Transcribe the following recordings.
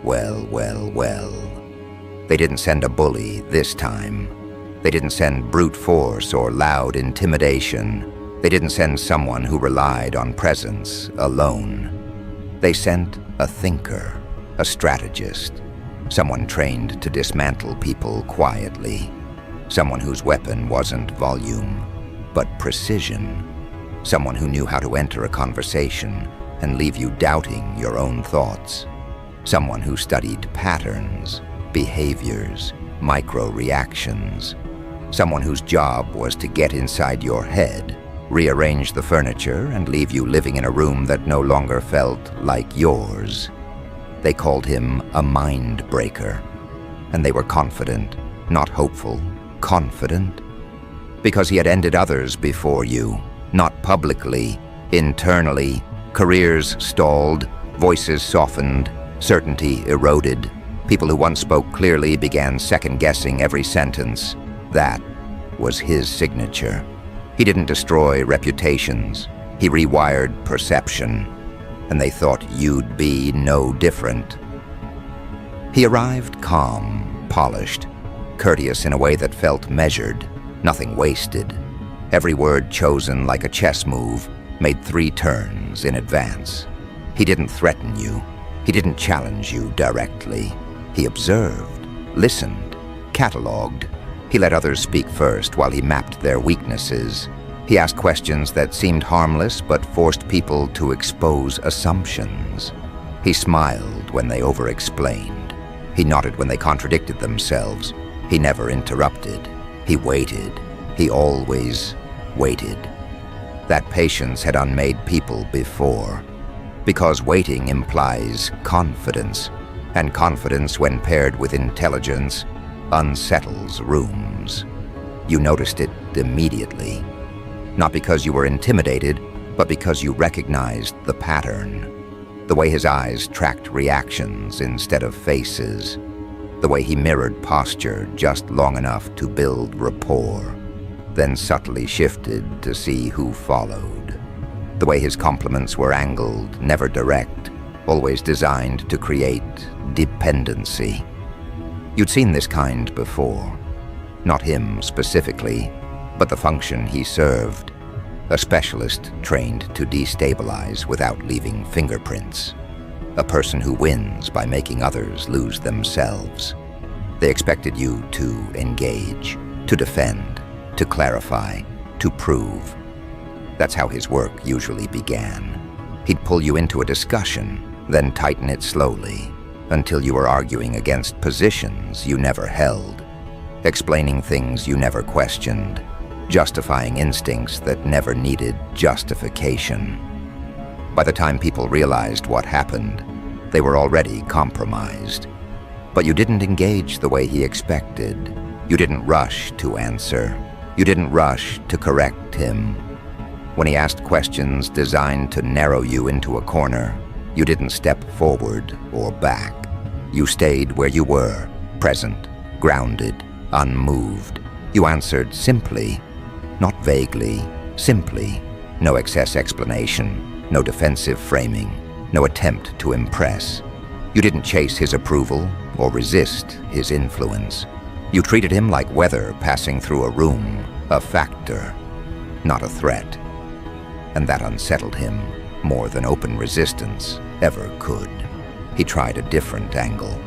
Well. They didn't send a bully this time. They didn't send brute force or loud intimidation. They didn't send someone who relied on presence alone. They sent a thinker, a strategist, someone trained to dismantle people quietly, someone whose weapon wasn't volume, but precision, someone who knew how to enter a conversation and leave you doubting your own thoughts, someone who studied patterns, behaviors, micro-reactions, someone whose job was to get inside your head, rearrange the furniture, and leave you living in a room that no longer felt like yours. They called him a mind breaker, and they were confident, not hopeful, confident, because he had ended others before you, not publicly, internally. Careers stalled, voices softened, certainty eroded. People who once spoke clearly began second-guessing every sentence. That was his signature. He didn't destroy reputations. He rewired perception, and they thought you'd be no different. He arrived calm, polished, courteous in a way that felt measured, nothing wasted. Every word chosen like a chess move, made 3 turns in advance. He didn't threaten you. He didn't challenge you directly. He observed, listened, cataloged. He let others speak first while he mapped their weaknesses. He asked questions that seemed harmless but forced people to expose assumptions. He smiled when they over-explained. He nodded when they contradicted themselves. He never interrupted. He waited. He always waited. That patience had unmade people before, because waiting implies confidence, and confidence, when paired with intelligence, unsettles rooms. You noticed it immediately, not because you were intimidated, but because you recognized the pattern. The way his eyes tracked reactions instead of faces, the way he mirrored posture just long enough to build rapport, then subtly shifted to see who followed. The way his compliments were angled, never direct, always designed to create dependency. You'd seen this kind before. Not him specifically, but the function he served. A specialist trained to destabilize without leaving fingerprints. A person who wins by making others lose themselves. They expected you to engage, to defend, to clarify, to prove. That's how his work usually began. He'd pull you into a discussion, then tighten it slowly, until you were arguing against positions you never held, explaining things you never questioned, justifying instincts that never needed justification. By the time people realized what happened, they were already compromised. But you didn't engage the way he expected. You didn't rush to answer. You didn't rush to correct him. When he asked questions designed to narrow you into a corner, you didn't step forward or back. You stayed where you were, present, grounded, unmoved. You answered simply, not vaguely, simply. No excess explanation, no defensive framing, no attempt to impress. You didn't chase his approval or resist his influence. You treated him like weather passing through a room, a factor, not a threat. And that unsettled him more than open resistance ever could. He tried a different angle,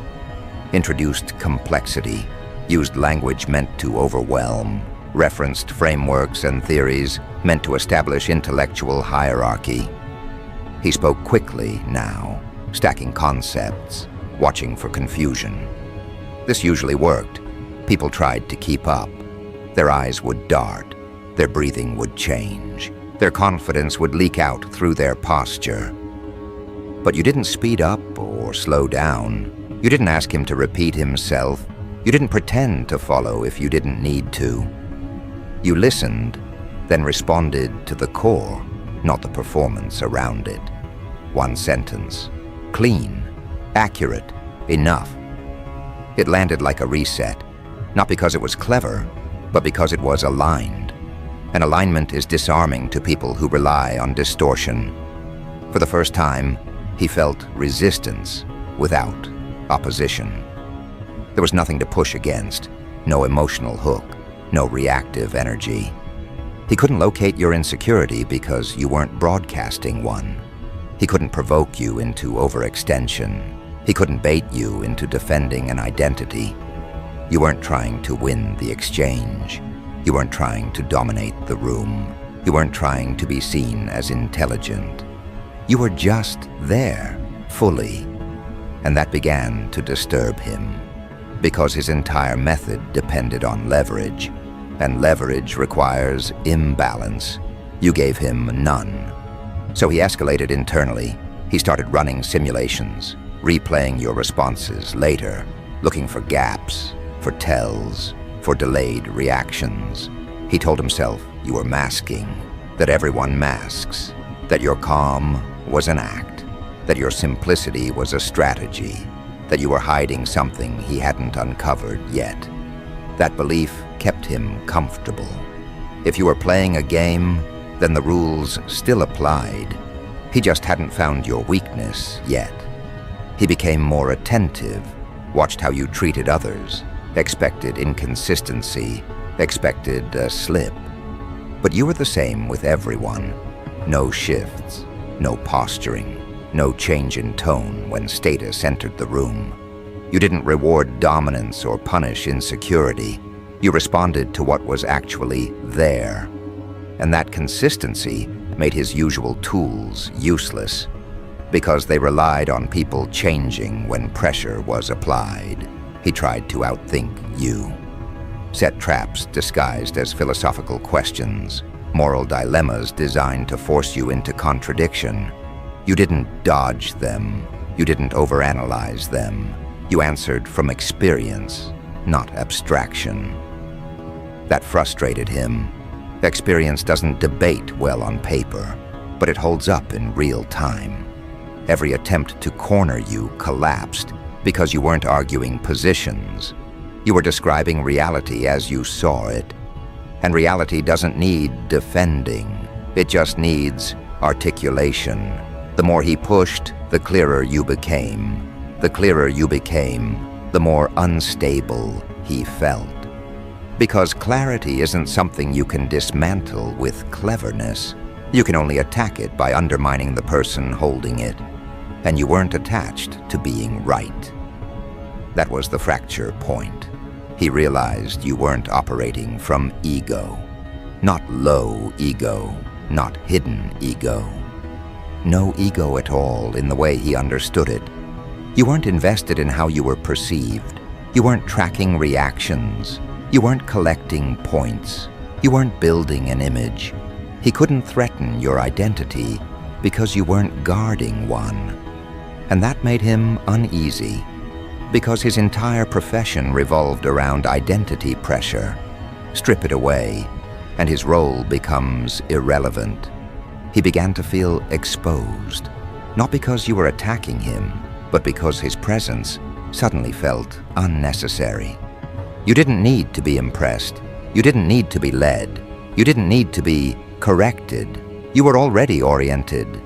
introduced complexity, used language meant to overwhelm, referenced frameworks and theories meant to establish intellectual hierarchy. He spoke quickly now, stacking concepts, watching for confusion. This usually worked. People tried to keep up. Their eyes would dart, their breathing would change, their confidence would leak out through their posture. But you didn't speed up or slow down. You didn't ask him to repeat himself. You didn't pretend to follow if you didn't need to. You listened, then responded to the core, not the performance around it. One sentence, clean, accurate, enough. It landed like a reset, not because it was clever, but because it was aligned. And alignment is disarming to people who rely on distortion. For the first time, he felt resistance without opposition. There was nothing to push against, no emotional hook, no reactive energy. He couldn't locate your insecurity because you weren't broadcasting one. He couldn't provoke you into overextension. He couldn't bait you into defending an identity. You weren't trying to win the exchange. You weren't trying to dominate the room. You weren't trying to be seen as intelligent. You were just there, fully. And that began to disturb him, because his entire method depended on leverage, and leverage requires imbalance. You gave him none. So he escalated internally. He started running simulations, replaying your responses later, looking for gaps, for tells, for delayed reactions. He told himself you were masking, that everyone masks, that your calm was an act, that your simplicity was a strategy, that you were hiding something he hadn't uncovered yet. That belief kept him comfortable. If you were playing a game, then the rules still applied. He just hadn't found your weakness yet. He became more attentive, watched how you treated others, expected inconsistency, expected a slip. But you were the same with everyone. No shifts, no posturing, no change in tone when status entered the room. You didn't reward dominance or punish insecurity. You responded to what was actually there. And that consistency made his usual tools useless, because they relied on people changing when pressure was applied. He tried to outthink you. Set traps disguised as philosophical questions, moral dilemmas designed to force you into contradiction. You didn't dodge them. You didn't overanalyze them. You answered from experience, not abstraction. That frustrated him. Experience doesn't debate well on paper, but it holds up in real time. Every attempt to corner you collapsed because you weren't arguing positions. You were describing reality as you saw it. And reality doesn't need defending. It just needs articulation. The more he pushed, the clearer you became. The clearer you became, the more unstable he felt. Because clarity isn't something you can dismantle with cleverness. You can only attack it by undermining the person holding it. And you weren't attached to being right. That was the fracture point. He realized you weren't operating from ego. Not low ego, not hidden ego. No ego at all in the way he understood it. You weren't invested in how you were perceived. You weren't tracking reactions. You weren't collecting points. You weren't building an image. He couldn't threaten your identity because you weren't guarding one. And that made him uneasy, because his entire profession revolved around identity pressure. Strip it away, and his role becomes irrelevant. He began to feel exposed, not because you were attacking him, but because his presence suddenly felt unnecessary. You didn't need to be impressed. You didn't need to be led. You didn't need to be corrected. You were already oriented.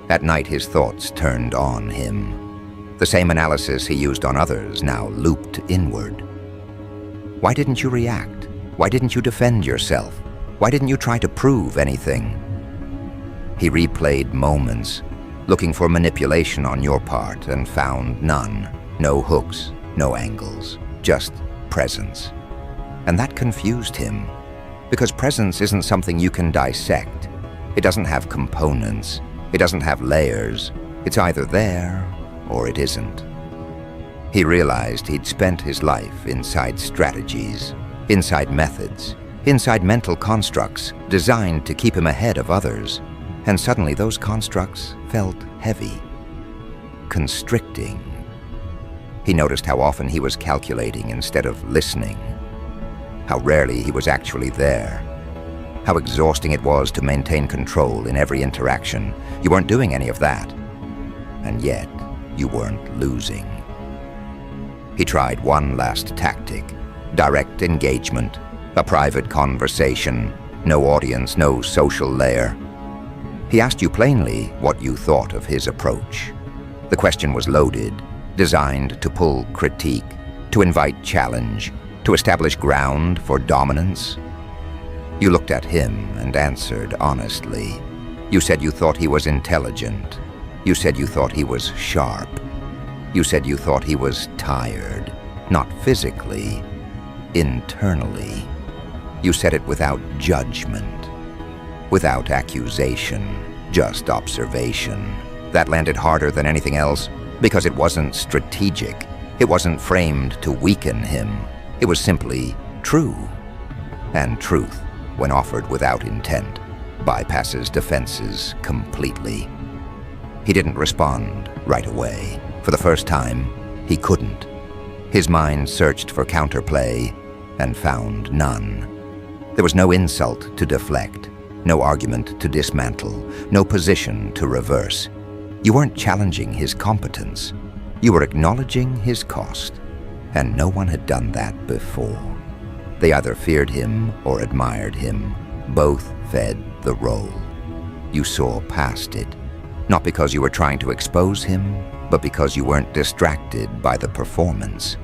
At night, his thoughts turned on him. The same analysis he used on others now looped inward. Why didn't you react? Why didn't you defend yourself? Why didn't you try to prove anything? He replayed moments, looking for manipulation on your part, and found none. No hooks, no angles, just presence. And that confused him, because presence isn't something you can dissect. It doesn't have components. It doesn't have layers. It's either there or it isn't. He realized he'd spent his life inside strategies, inside methods, inside mental constructs designed to keep him ahead of others. And suddenly those constructs felt heavy, constricting. He noticed how often he was calculating instead of listening, how rarely he was actually there, how exhausting it was to maintain control in every interaction. You weren't doing any of that, and yet you weren't losing. He tried one last tactic, direct engagement, a private conversation, no audience, no social layer. He asked you plainly what you thought of his approach. The question was loaded, designed to pull critique, to invite challenge, to establish ground for dominance. You looked at him and answered honestly. You said you thought he was intelligent. You said you thought he was sharp. You said you thought he was tired, not physically, internally. You said it without judgment, without accusation, just observation. That landed harder than anything else because it wasn't strategic. It wasn't framed to weaken him. It was simply true. And truth, when offered without intent, bypasses defenses completely. He didn't respond right away. For the first time, he couldn't. His mind searched for counterplay and found none. There was no insult to deflect, no argument to dismantle, no position to reverse. You weren't challenging his competence. You were acknowledging his cost, and no one had done that before. They either feared him or admired him. Both fed the role. You saw past it, not because you were trying to expose him, but because you weren't distracted by the performance.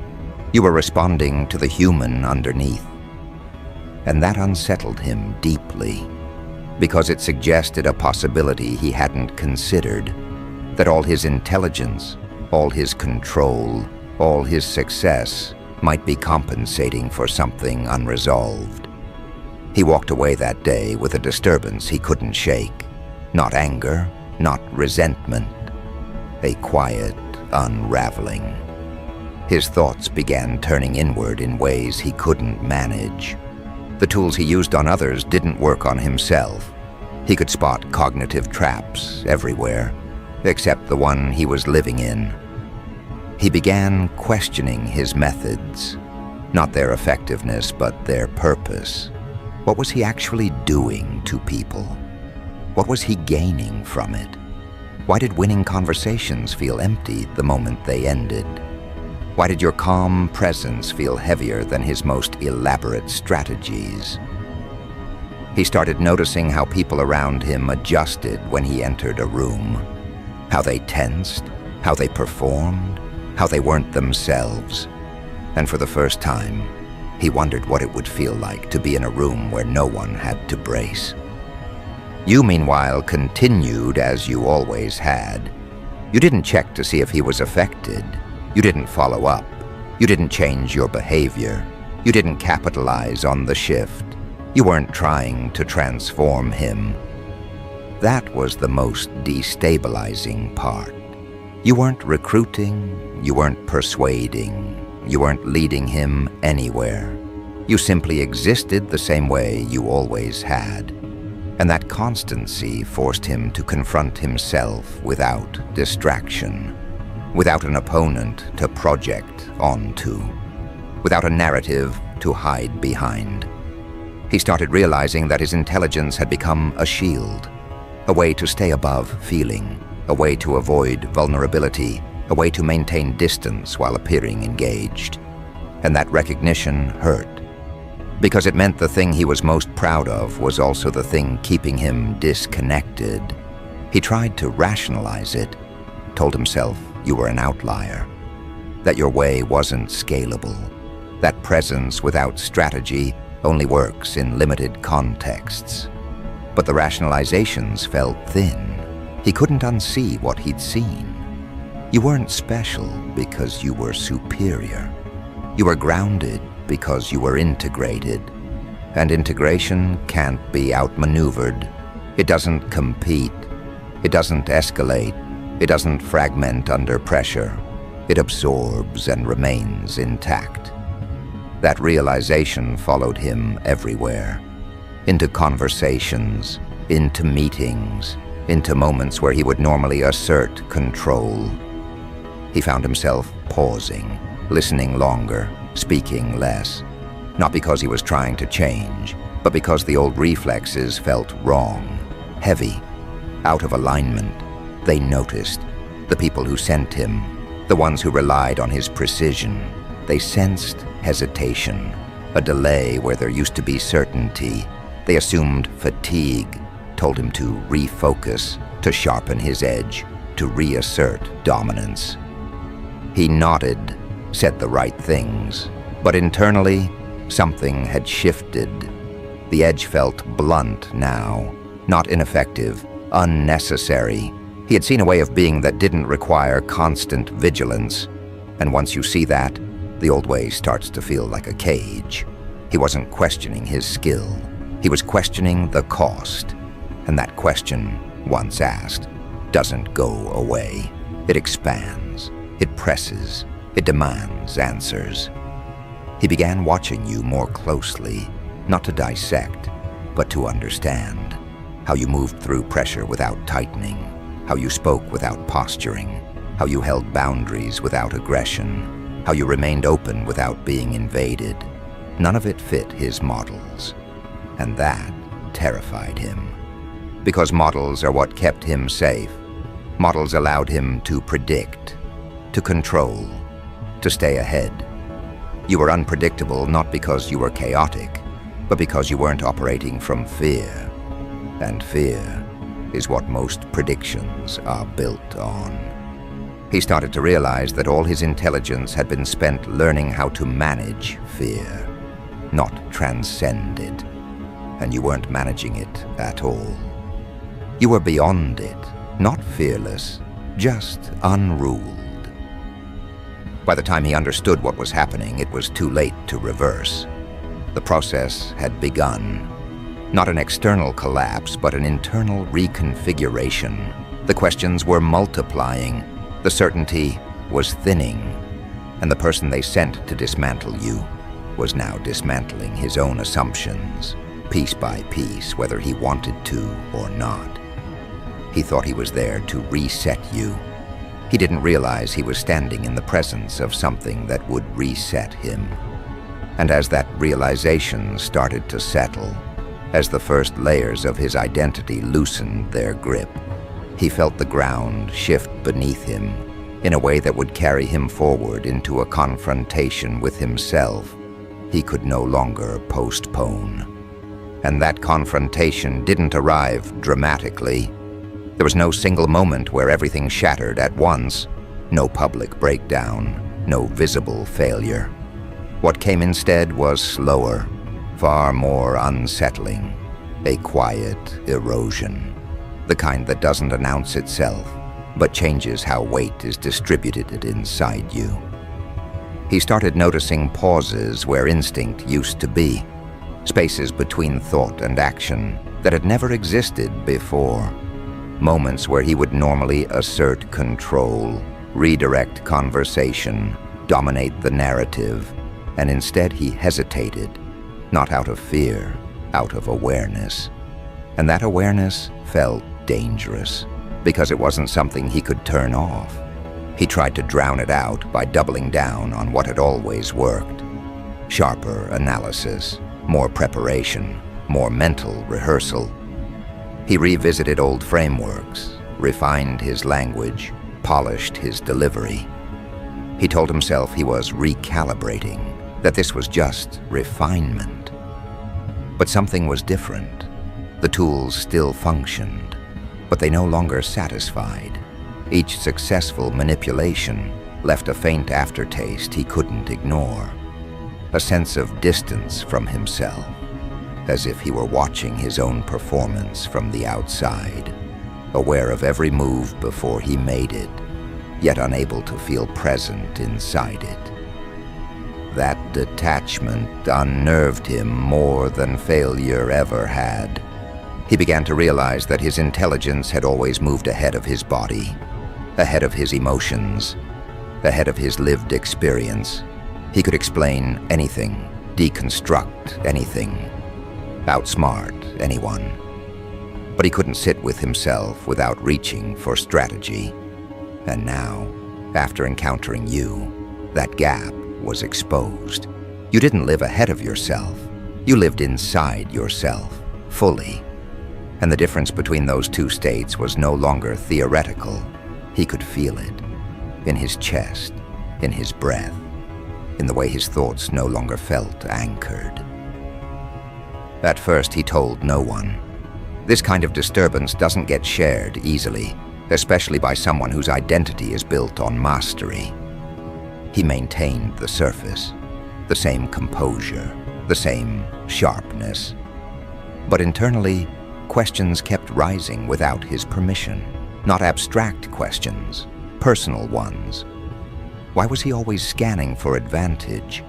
You were responding to the human underneath. And that unsettled him deeply, because it suggested a possibility he hadn't considered, that all his intelligence, all his control, all his success might be compensating for something unresolved. He walked away that day with a disturbance he couldn't shake. Not anger, not resentment. A quiet unraveling. His thoughts began turning inward in ways he couldn't manage. The tools he used on others didn't work on himself. He could spot cognitive traps everywhere, except the one he was living in. He began questioning his methods, not their effectiveness, but their purpose. What was he actually doing to people? What was he gaining from it? Why did winning conversations feel empty the moment they ended? Why did your calm presence feel heavier than his most elaborate strategies? He started noticing how people around him adjusted when he entered a room. How they tensed, how they performed, how they weren't themselves. And for the first time, he wondered what it would feel like to be in a room where no one had to brace. You, meanwhile, continued as you always had. You didn't check to see if he was affected. You didn't follow up. You didn't change your behavior. You didn't capitalize on the shift. You weren't trying to transform him. That was the most destabilizing part. You weren't recruiting. You weren't persuading. You weren't leading him anywhere. You simply existed the same way you always had. And that constancy forced him to confront himself without distraction, without an opponent to project onto, without a narrative to hide behind. He started realizing that his intelligence had become a shield, a way to stay above feeling, a way to avoid vulnerability, a way to maintain distance while appearing engaged. And that recognition hurt, because it meant the thing he was most proud of was also the thing keeping him disconnected. He tried to rationalize it, told himself you were an outlier, that your way wasn't scalable, that presence without strategy only works in limited contexts. But the rationalizations felt thin. He couldn't unsee what he'd seen. You weren't special because you were superior. You were grounded because you were integrated. And integration can't be outmaneuvered. It doesn't compete. It doesn't escalate. It doesn't fragment under pressure. It absorbs and remains intact. That realization followed him everywhere. Into conversations, into meetings, into moments where he would normally assert control. He found himself pausing, listening longer, speaking less. Not because he was trying to change, but because the old reflexes felt wrong, heavy, out of alignment. They noticed. The people who sent him, the ones who relied on his precision, they sensed hesitation, a delay where there used to be certainty. They assumed fatigue, told him to refocus, to sharpen his edge, to reassert dominance. He nodded, said the right things, but internally, something had shifted. The edge felt blunt now, not ineffective, unnecessary. He had seen a way of being that didn't require constant vigilance, and once you see that, the old way starts to feel like a cage. He wasn't questioning his skill. He was questioning the cost, and that question, once asked, doesn't go away. It expands, it presses, it demands answers. He began watching you more closely, not to dissect, but to understand. How you moved through pressure without tightening, how you spoke without posturing, how you held boundaries without aggression, how you remained open without being invaded. None of it fit his models, and that terrified him. Because models are what kept him safe. Models allowed him to predict, to control, to stay ahead. You were unpredictable not because you were chaotic, but because you weren't operating from fear. And fear is what most predictions are built on. He started to realize that all his intelligence had been spent learning how to manage fear, not transcend it. And you weren't managing it at all. You were beyond it, not fearless, just unruled. By the time he understood what was happening, it was too late to reverse. The process had begun. Not an external collapse, but an internal reconfiguration. The questions were multiplying. The certainty was thinning. And the person they sent to dismantle you was now dismantling his own assumptions, piece by piece, whether he wanted to or not. He thought he was there to reset you. He didn't realize he was standing in the presence of something that would reset him. And as that realization started to settle, as the first layers of his identity loosened their grip, he felt the ground shift beneath him in a way that would carry him forward into a confrontation with himself he could no longer postpone. And that confrontation didn't arrive dramatically. There was no single moment where everything shattered at once, no public breakdown, no visible failure. What came instead was slower, far more unsettling, a quiet erosion, the kind that doesn't announce itself, but changes how weight is distributed inside you. He started noticing pauses where instinct used to be, spaces between thought and action that had never existed before. Moments where he would normally assert control, redirect conversation, dominate the narrative, and instead he hesitated, not out of fear, out of awareness. And that awareness felt dangerous, because it wasn't something he could turn off. He tried to drown it out by doubling down on what had always worked. Sharper analysis, more preparation, more mental rehearsal. He revisited old frameworks, refined his language, polished his delivery. He told himself he was recalibrating, that this was just refinement. But something was different. The tools still functioned, but they no longer satisfied. Each successful manipulation left a faint aftertaste he couldn't ignore, a sense of distance from himself, as if he were watching his own performance from the outside, aware of every move before he made it, yet unable to feel present inside it. That detachment unnerved him more than failure ever had. He began to realize that his intelligence had always moved ahead of his body, ahead of his emotions, ahead of his lived experience. He could explain anything, deconstruct anything, outsmart anyone. But he couldn't sit with himself without reaching for strategy. And now, after encountering you, that gap was exposed. You didn't live ahead of yourself. You lived inside yourself, fully. And the difference between those two states was no longer theoretical. He could feel it, in his chest, in his breath, in the way his thoughts no longer felt anchored. At first, he told no one. This kind of disturbance doesn't get shared easily, especially by someone whose identity is built on mastery. He maintained the surface, the same composure, the same sharpness. But internally, questions kept rising without his permission. Not abstract questions, personal ones. Why was he always scanning for advantage?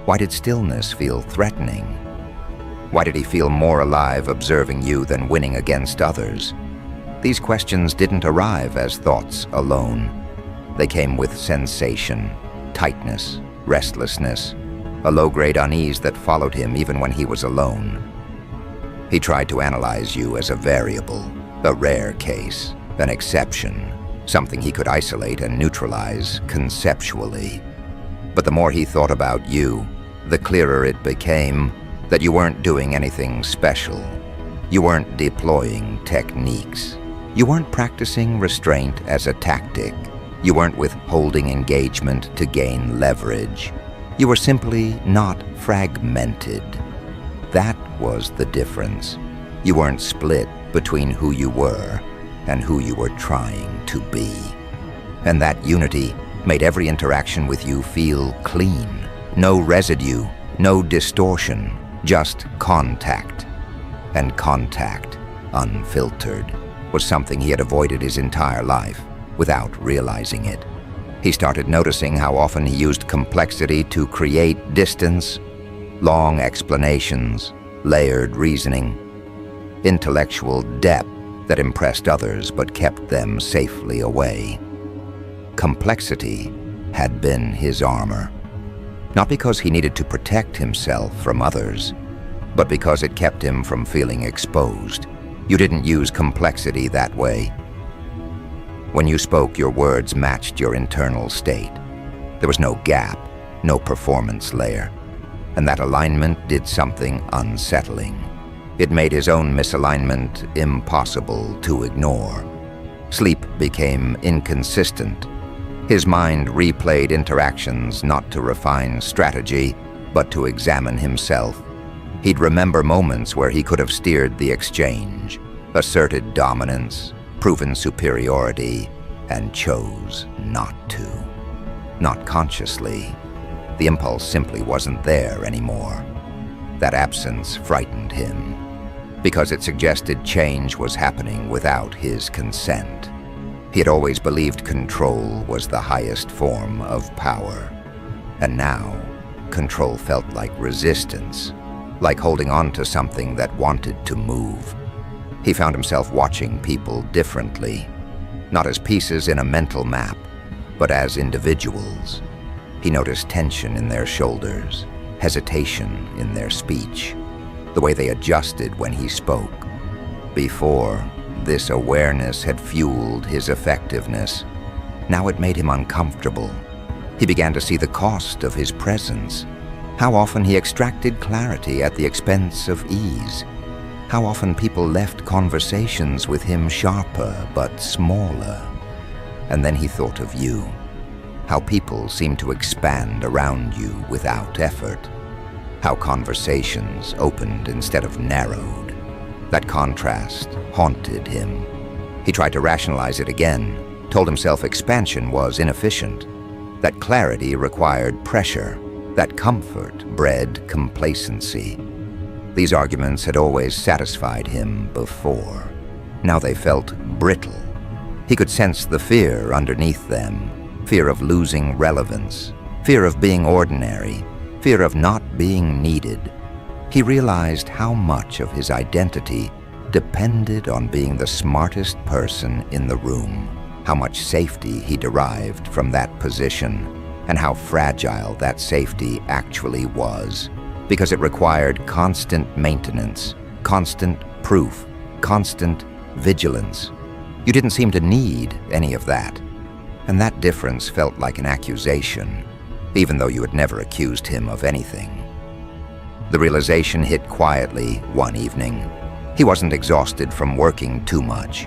Why did stillness feel threatening? Why did he feel more alive observing you than winning against others? These questions didn't arrive as thoughts alone. They came with sensation, tightness, restlessness, a low-grade unease that followed him even when he was alone. He tried to analyze you as a variable, a rare case, an exception, something he could isolate and neutralize conceptually. But the more he thought about you, the clearer it became that you weren't doing anything special. You weren't deploying techniques. You weren't practicing restraint as a tactic. You weren't withholding engagement to gain leverage. You were simply not fragmented. That was the difference. You weren't split between who you were and who you were trying to be. And that unity made every interaction with you feel clean. No residue, no distortion, just contact. And contact, unfiltered, was something he had avoided his entire life without realizing it. He started noticing how often he used complexity to create distance, long explanations, layered reasoning, intellectual depth that impressed others but kept them safely away. Complexity had been his armor, not because he needed to protect himself from others, but because it kept him from feeling exposed. You didn't use complexity that way. When you spoke, your words matched your internal state. There was no gap, no performance layer, and that alignment did something unsettling. It made his own misalignment impossible to ignore. Sleep became inconsistent. His mind replayed interactions not to refine strategy, but to examine himself. He'd remember moments where he could have steered the exchange, asserted dominance, proven superiority, and chose not to. Not consciously. The impulse simply wasn't there anymore. That absence frightened him, because it suggested change was happening without his consent. He had always believed control was the highest form of power. And now, control felt like resistance, like holding on to something that wanted to move. He found himself watching people differently, not as pieces in a mental map, but as individuals. He noticed tension in their shoulders, hesitation in their speech, the way they adjusted when he spoke. Before, this awareness had fueled his effectiveness. Now it made him uncomfortable. He began to see the cost of his presence, how often he extracted clarity at the expense of ease, how often people left conversations with him sharper but smaller. And then he thought of you, how people seemed to expand around you without effort, how conversations opened instead of narrowed. That contrast haunted him. He tried to rationalize it again, told himself expansion was inefficient, that clarity required pressure, that comfort bred complacency. These arguments had always satisfied him before. Now they felt brittle. He could sense the fear underneath them, fear of losing relevance, fear of being ordinary, fear of not being needed. He realized how much of his identity depended on being the smartest person in the room, how much safety he derived from that position, and how fragile that safety actually was, because it required constant maintenance, constant proof, constant vigilance. You didn't seem to need any of that, and that difference felt like an accusation, even though you had never accused him of anything. The realization hit quietly one evening. He wasn't exhausted from working too much.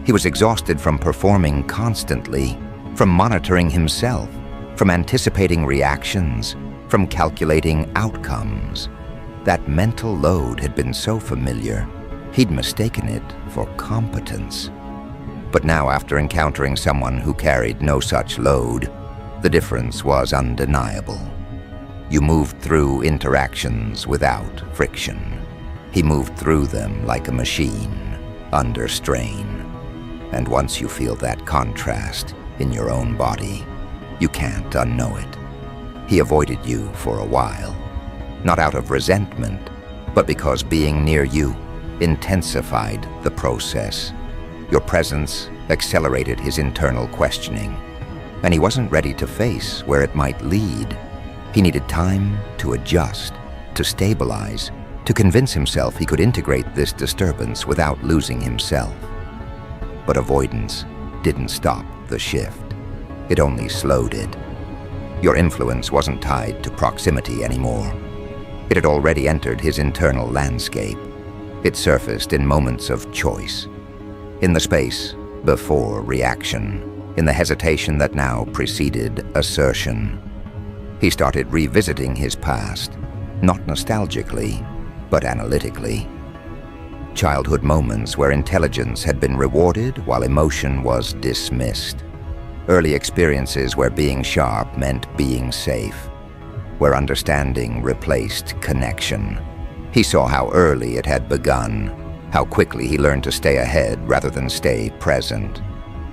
He was exhausted from performing constantly, from monitoring himself, from anticipating reactions, from calculating outcomes. That mental load had been so familiar, he'd mistaken it for competence. But now, after encountering someone who carried no such load, The difference was undeniable. You moved through interactions without friction. He moved through them like a machine, under strain. And once you feel that contrast in your own body, you can't unknow it. He avoided you for a while, not out of resentment, but because being near you intensified the process. Your presence accelerated his internal questioning, and he wasn't ready to face where it might lead. He needed time to adjust, to stabilize, to convince himself he could integrate this disturbance without losing himself. But avoidance didn't stop the shift. It only slowed it. Your influence wasn't tied to proximity anymore. It had already entered his internal landscape. It surfaced in moments of choice, in the space before reaction, in the hesitation that now preceded assertion. He started revisiting his past, not nostalgically, but analytically. Childhood moments where intelligence had been rewarded while emotion was dismissed. Early experiences where being sharp meant being safe, where understanding replaced connection. He saw how early it had begun, how quickly he learned to stay ahead rather than stay present,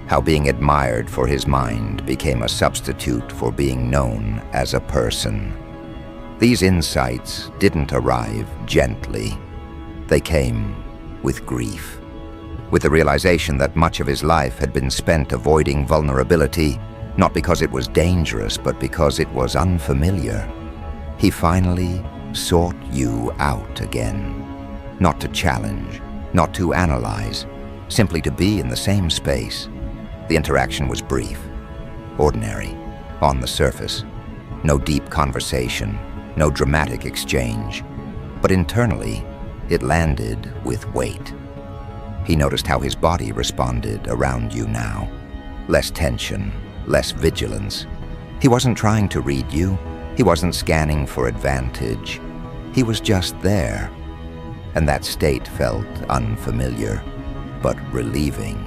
how being admired for his mind became a substitute for being known as a person. These insights didn't arrive gently. They came with grief, with the realization that much of his life had been spent avoiding vulnerability, not because it was dangerous, but because it was unfamiliar. He finally sought you out again, not to challenge, not to analyze, simply to be in the same space. The interaction was brief, ordinary, on the surface. No deep conversation, no dramatic exchange, but internally, it landed with weight. He noticed how his body responded around you now. Less tension, less vigilance. He wasn't trying to read you. He wasn't scanning for advantage. He was just there. And that state felt unfamiliar, but relieving.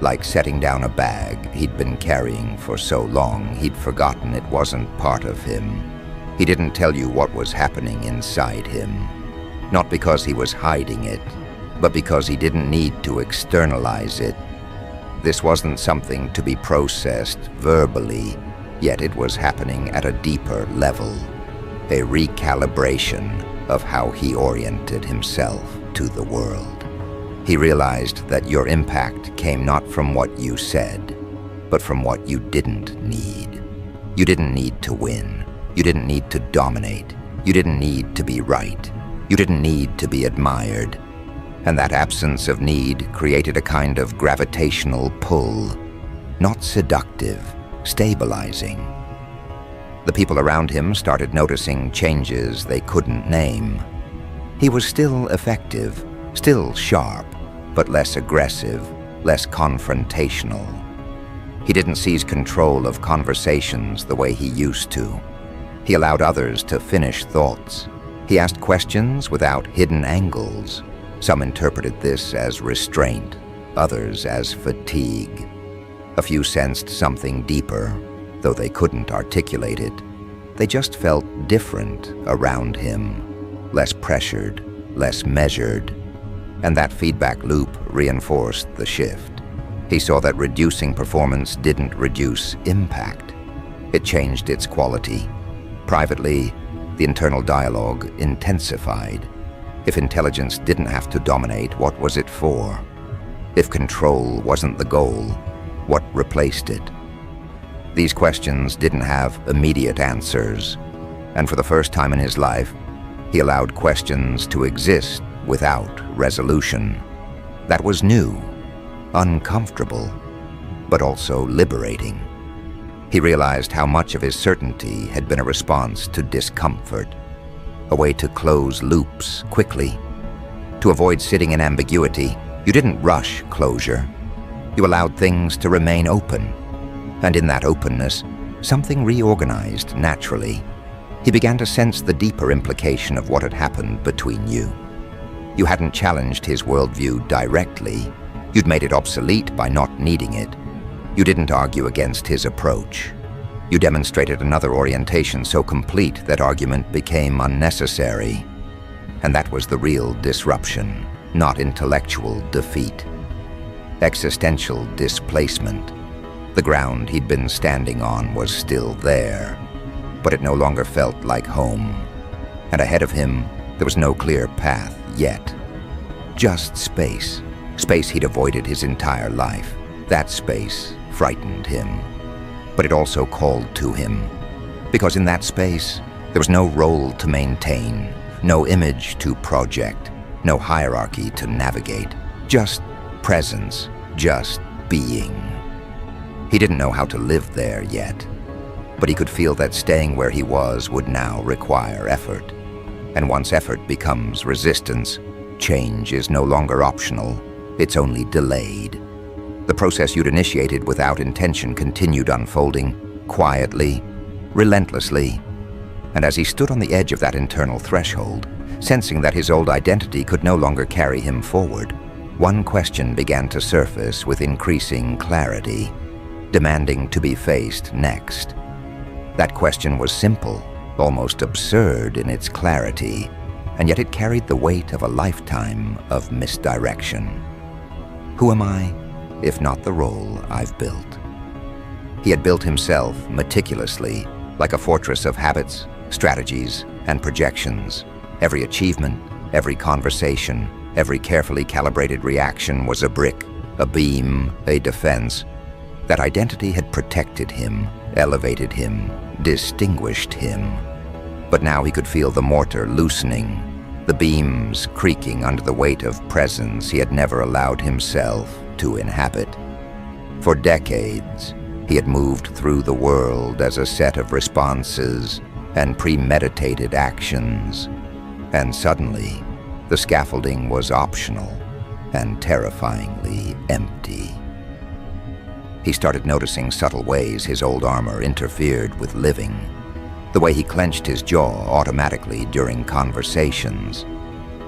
Like setting down a bag he'd been carrying for so long, he'd forgotten it wasn't part of him. He didn't tell you what was happening inside him. Not because he was hiding it, but because he didn't need to externalize it. This wasn't something to be processed verbally, yet it was happening at a deeper level. A recalibration of how he oriented himself to the world. He realized that your impact came not from what you said, but from what you didn't need. You didn't need to win. You didn't need to dominate. You didn't need to be right. You didn't need to be admired. And that absence of need created a kind of gravitational pull, not seductive, stabilizing. The people around him started noticing changes they couldn't name. He was still effective, still sharp, but less aggressive, less confrontational. He didn't seize control of conversations the way he used to. He allowed others to finish thoughts. He asked questions without hidden angles. Some interpreted this as restraint, others as fatigue. A few sensed something deeper, though they couldn't articulate it. They just felt different around him, less pressured, less measured. And that feedback loop reinforced the shift. He saw that reducing performance didn't reduce impact. It changed its quality. Privately, the internal dialogue intensified. If intelligence didn't have to dominate, what was it for? If control wasn't the goal, what replaced it? These questions didn't have immediate answers, and for the first time in his life, he allowed questions to exist without resolution. That was new, uncomfortable, but also liberating. He realized how much of his certainty had been a response to discomfort, a way to close loops quickly. To avoid sitting in ambiguity, you didn't rush closure. You allowed things to remain open. And in that openness, something reorganized naturally. He began to sense the deeper implication of what had happened between you. You hadn't challenged his worldview directly. You'd made it obsolete by not needing it. You didn't argue against his approach. You demonstrated another orientation so complete that argument became unnecessary. And that was the real disruption, not intellectual defeat. Existential displacement. The ground he'd been standing on was still there, but it no longer felt like home. And ahead of him, there was no clear path yet. Just space. Space he'd avoided his entire life. That space frightened him. But it also called to him. Because in that space, there was no role to maintain, no image to project, no hierarchy to navigate. Just presence, just being. He didn't know how to live there yet, but he could feel that staying where he was would now require effort. And once effort becomes resistance, change is no longer optional, it's only delayed. The process you'd initiated without intention continued unfolding, quietly, relentlessly. And as he stood on the edge of that internal threshold, sensing that his old identity could no longer carry him forward, one question began to surface with increasing clarity, demanding to be faced next. That question was simple, almost absurd in its clarity, and yet it carried the weight of a lifetime of misdirection. Who am I, if not the role I've built? He had built himself meticulously, like a fortress of habits, strategies, and projections. Every achievement, every conversation, every carefully calibrated reaction was a brick, a beam, a defense. That identity had protected him, elevated him, distinguished him. But now he could feel the mortar loosening, the beams creaking under the weight of presence he had never allowed himself to inhabit. For decades, he had moved through the world as a set of responses and premeditated actions. And suddenly, the scaffolding was optional and terrifyingly empty. He started noticing subtle ways his old armor interfered with living. The way he clenched his jaw automatically during conversations.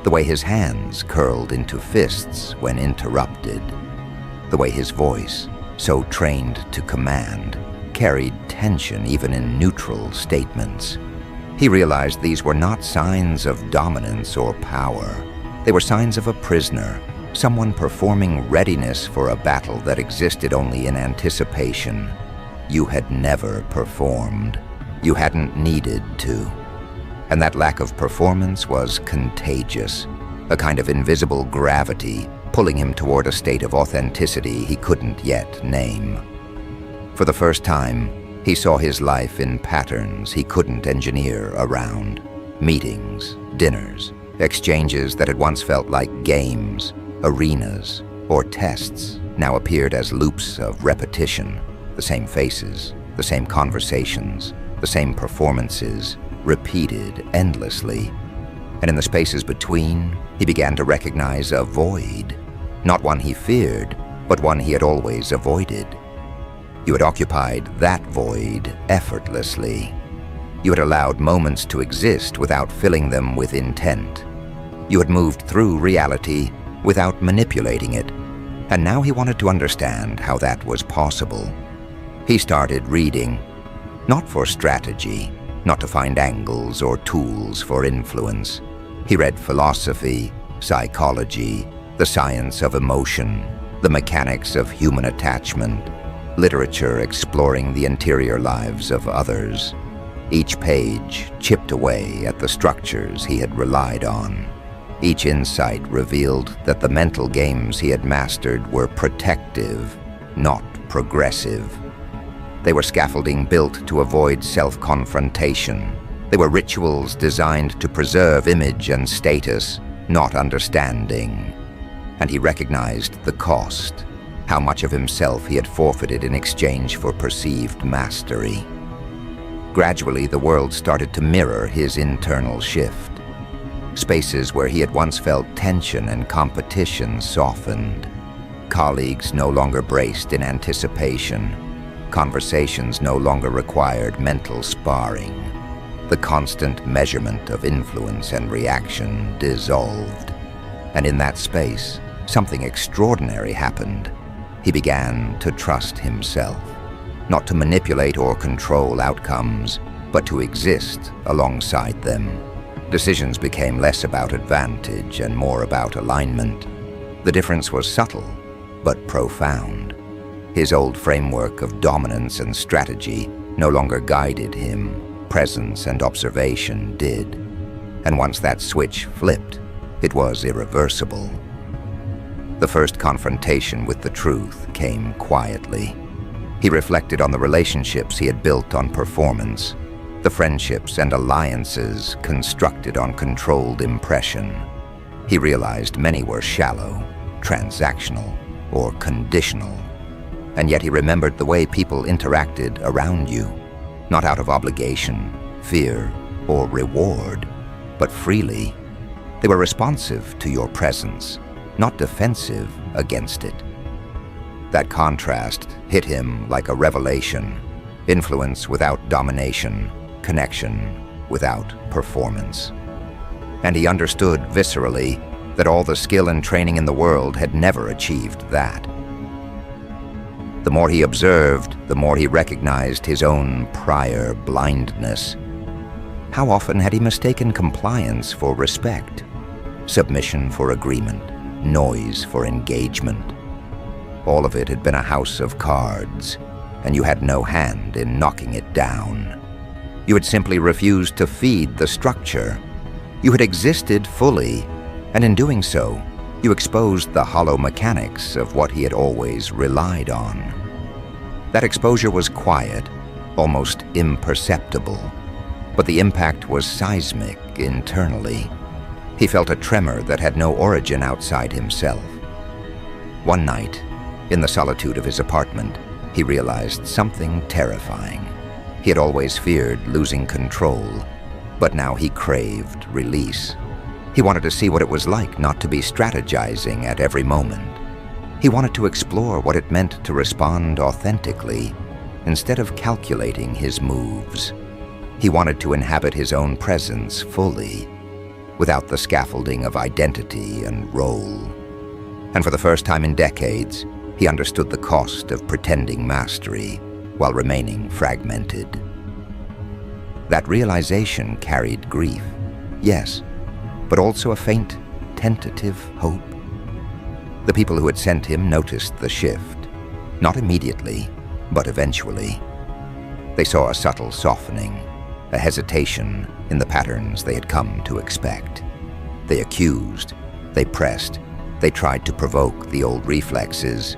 The way his hands curled into fists when interrupted. The way his voice, so trained to command, carried tension even in neutral statements. He realized these were not signs of dominance or power. They were signs of a prisoner, someone performing readiness for a battle that existed only in anticipation. You had never performed. You hadn't needed to. And that lack of performance was contagious, a kind of invisible gravity pulling him toward a state of authenticity he couldn't yet name. For the first time, he saw his life in patterns he couldn't engineer around. Meetings, dinners, exchanges that had once felt like games, arenas, or tests now appeared as loops of repetition. The same faces, the same conversations, the same performances, repeated endlessly. And in the spaces between, he began to recognize a void. Not one he feared, but one he had always avoided. You had occupied that void effortlessly. You had allowed moments to exist without filling them with intent. You had moved through reality without manipulating it, and now he wanted to understand how that was possible. He started reading, not for strategy, not to find angles or tools for influence. He read philosophy, psychology, the science of emotion, the mechanics of human attachment, literature exploring the interior lives of others. Each page chipped away at the structures he had relied on. Each insight revealed that the mental games he had mastered were protective, not progressive. They were scaffolding built to avoid self-confrontation. They were rituals designed to preserve image and status, not understanding. And he recognized the cost, how much of himself he had forfeited in exchange for perceived mastery. Gradually, the world started to mirror his internal shift. Spaces where he had once felt tension and competition softened. Colleagues no longer braced in anticipation. Conversations no longer required mental sparring. The constant measurement of influence and reaction dissolved. And in that space, something extraordinary happened. He began to trust himself. not to manipulate or control outcomes, but to exist alongside them. Decisions became less about advantage and more about alignment. The difference was subtle, but profound. His old framework of dominance and strategy no longer guided him. Presence and observation did. And once that switch flipped, it was irreversible. The first confrontation with the truth came quietly. He reflected on the relationships he had built on performance, the friendships and alliances constructed on controlled impression. He realized many were shallow, transactional, or conditional. And yet he remembered the way people interacted around you, not out of obligation, fear, or reward, but freely. They were responsive to your presence, not defensive against it. That contrast hit him like a revelation: influence without domination, connection without performance. And he understood viscerally that all the skill and training in the world had never achieved that. The more he observed, the more he recognized his own prior blindness. How often had he mistaken compliance for respect, submission for agreement, noise for engagement? All of it had been a house of cards, and you had no hand in knocking it down. You had simply refused to feed the structure. You had existed fully, and in doing so, you exposed the hollow mechanics of what he had always relied on. That exposure was quiet, almost imperceptible, but the impact was seismic internally. He felt a tremor that had no origin outside himself. One night, in the solitude of his apartment, he realized something terrifying. He had always feared losing control, but now he craved release. He wanted to see what it was like not to be strategizing at every moment. He wanted to explore what it meant to respond authentically, instead of calculating his moves. He wanted to inhabit his own presence fully, without the scaffolding of identity and role. And for the first time in decades, he understood the cost of pretending mastery while remaining fragmented. That realization carried grief, yes, but also a faint, tentative hope. The people who had sent him noticed the shift, not immediately, but eventually. They saw a subtle softening, a hesitation in the patterns they had come to expect. They accused, they pressed, they tried to provoke the old reflexes,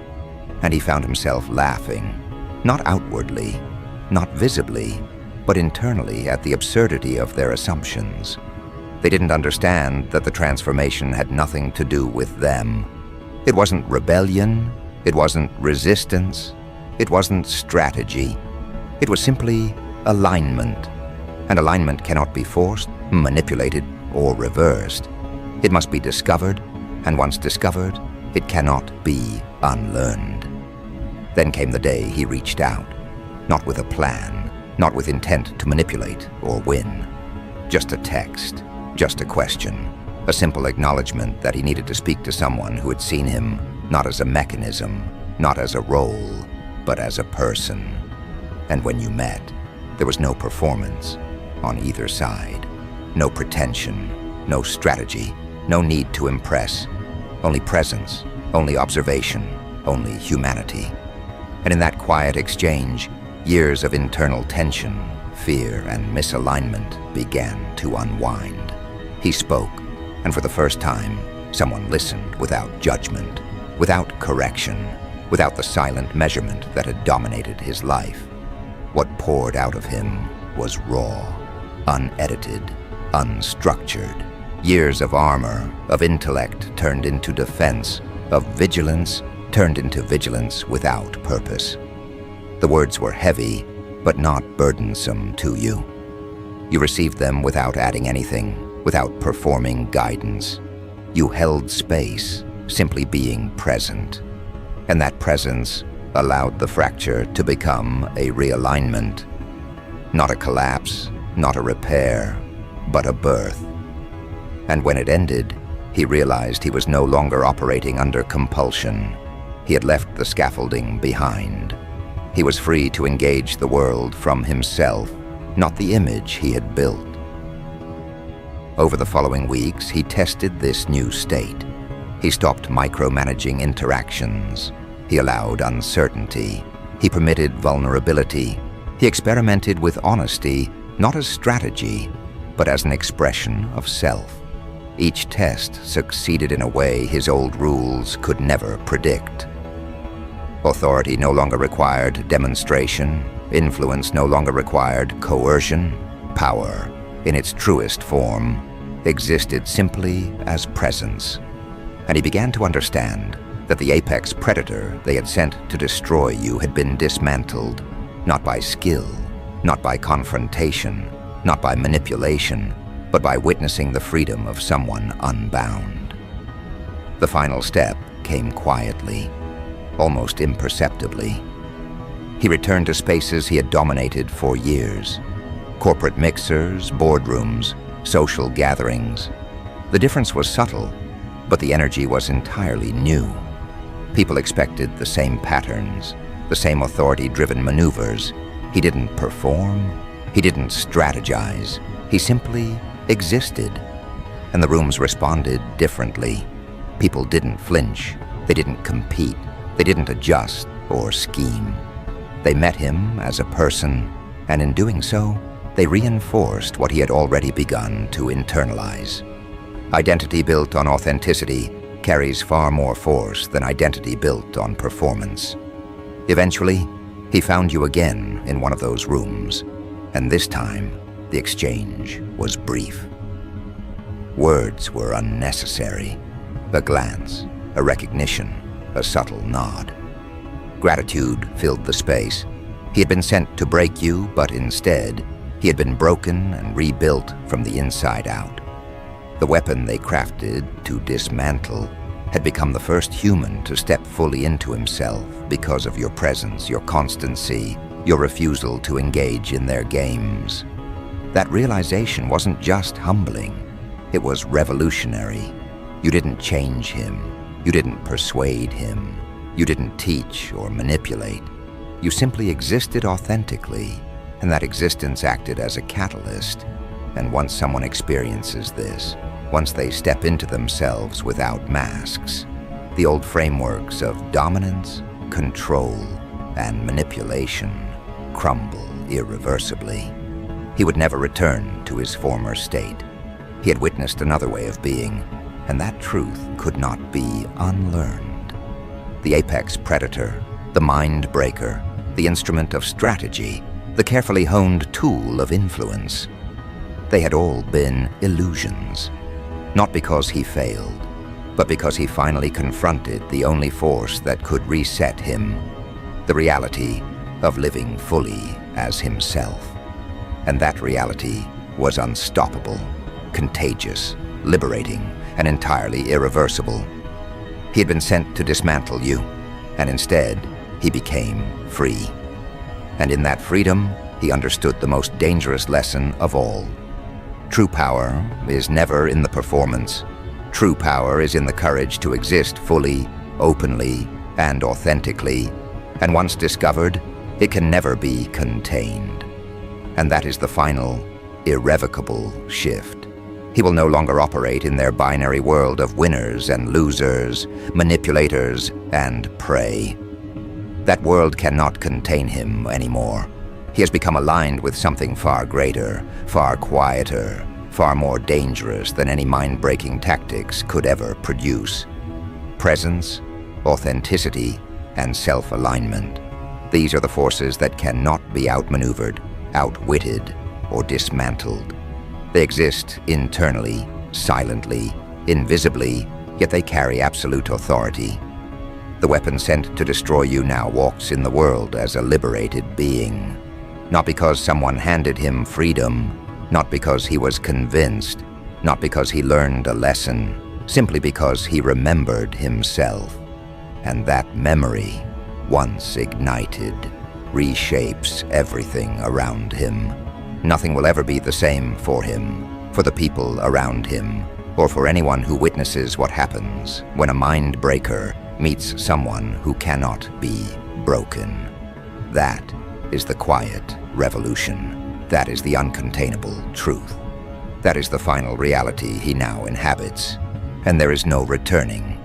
and he found himself laughing, not outwardly, not visibly, but internally at the absurdity of their assumptions. They didn't understand that the transformation had nothing to do with them. It wasn't rebellion, it wasn't resistance, it wasn't strategy. It was simply alignment. And alignment cannot be forced, manipulated, or reversed. It must be discovered, and once discovered, it cannot be unlearned. Then came the day he reached out, not with a plan, not with intent to manipulate or win. Just a text, just a question, a simple acknowledgement that he needed to speak to someone who had seen him not as a mechanism, not as a role, but as a person. And when you met, there was no performance on either side, no pretension, no strategy, no need to impress, only presence, only observation, only humanity. And in that quiet exchange, years of internal tension, fear, and misalignment began to unwind. He spoke, and for the first time, someone listened without judgment, without correction, without the silent measurement that had dominated his life. What poured out of him was raw, unedited, unstructured. Years of armor, of intellect turned into defense, of vigilance turned into vigilance without purpose. The words were heavy, but not burdensome to you. You received them without adding anything, without performing guidance. You held space, simply being present. And that presence allowed the fracture to become a realignment. Not a collapse, not a repair, but a birth. And when it ended, he realized he was no longer operating under compulsion. He had left the scaffolding behind. He was free to engage the world from himself, not the image he had built. Over the following weeks, he tested this new state. He stopped micromanaging interactions. He allowed uncertainty. He permitted vulnerability. He experimented with honesty, not as strategy, but as an expression of self. Each test succeeded in a way his old rules could never predict. Authority no longer required demonstration. Influence no longer required coercion. Power, in its truest form, existed simply as presence. And he began to understand that the apex predator they had sent to destroy you had been dismantled, not by skill, not by confrontation, not by manipulation, but by witnessing the freedom of someone unbound. The final step came quietly, almost imperceptibly. He returned to spaces he had dominated for years. Corporate mixers, boardrooms, social gatherings. The difference was subtle, but the energy was entirely new. People expected the same patterns, the same authority-driven maneuvers. He didn't perform, he didn't strategize, he simply existed. And the rooms responded differently. People didn't flinch, they didn't compete, they didn't adjust or scheme. They met him as a person, and in doing so, they reinforced what he had already begun to internalize. Identity built on authenticity carries far more force than identity built on performance. Eventually, he found you again in one of those rooms, and this time, the exchange was brief. Words were unnecessary. A glance, a recognition, a subtle nod. Gratitude filled the space. He had been sent to break you, but instead, he had been broken and rebuilt from the inside out. The weapon they crafted to dismantle had become the first human to step fully into himself because of your presence, your constancy, your refusal to engage in their games. That realization wasn't just humbling, it was revolutionary. You didn't change him, you didn't persuade him, you didn't teach or manipulate. You simply existed authentically, and that existence acted as a catalyst. And once someone experiences this, once they step into themselves without masks, the old frameworks of dominance, control, and manipulation crumble irreversibly. He would never return to his former state. He had witnessed another way of being, and that truth could not be unlearned. The apex predator, the mind breaker, the instrument of strategy, the carefully honed tool of influence. They had all been illusions, not because he failed, but because he finally confronted the only force that could reset him, the reality of living fully as himself. And that reality was unstoppable, contagious, liberating, and entirely irreversible. He had been sent to dismantle you, and instead, he became free. And in that freedom, he understood the most dangerous lesson of all. True power is never in the performance. True power is in the courage to exist fully, openly, and authentically. And once discovered, it can never be contained. And that is the final, irrevocable shift. He will no longer operate in their binary world of winners and losers, manipulators and prey. That world cannot contain him anymore. He has become aligned with something far greater, far quieter, far more dangerous than any mind-breaking tactics could ever produce. Presence, authenticity, and self-alignment. These are the forces that cannot be outmaneuvered, outwitted, or dismantled. They exist internally, silently, invisibly, yet they carry absolute authority. The weapon sent to destroy you now walks in the world as a liberated being. Not because someone handed him freedom, not because he was convinced, not because he learned a lesson, simply because he remembered himself. And that memory, once ignited, reshapes everything around him. Nothing will ever be the same for him, for the people around him, or for anyone who witnesses what happens when a mind breaker meets someone who cannot be broken. That is the quiet revolution. That is the uncontainable truth. That is the final reality he now inhabits, and there is no returning